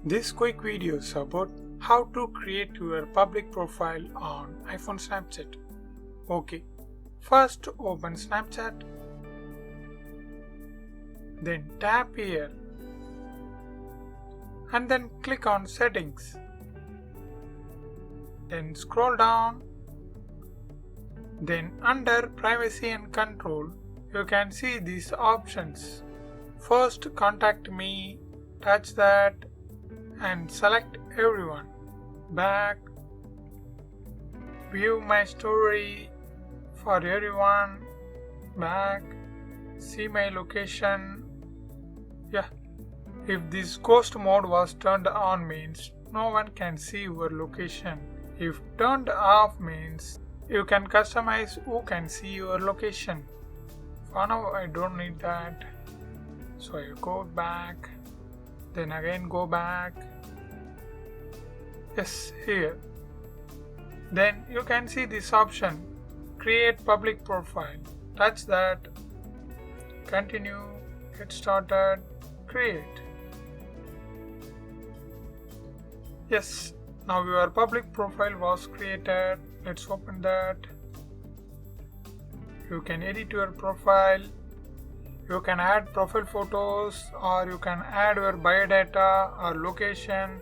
This quick video is about how to create your public profile on iPhone Snapchat. Okay, first open Snapchat, then tap here and then click on settings. Then scroll down. Then under privacy and control, you can see these options. First, contact me, touch that and select everyone. Back, view my story for everyone. Back, see my location. Yeah, if this ghost mode was turned on means no one can see your location. If turned off means you can customize who can see your location. For now I don't need that. So you go back, then again go back. Yes, here. Then you can see this option, create public profile. Touch that, continue, get started, create. Yes, now your public profile was created. Let's open that. You can edit your profile. You can add profile photos, or you can add your biodata or location.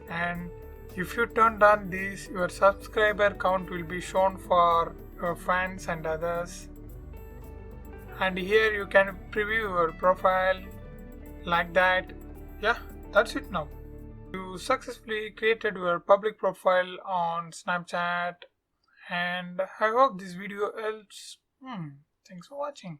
And if you turn on this, your subscriber count will be shown for your friends and others. And here you can preview your profile like that. Yeah, that's it now. You successfully created your public profile on Snapchat, and I hope this video helps. Thanks for watching.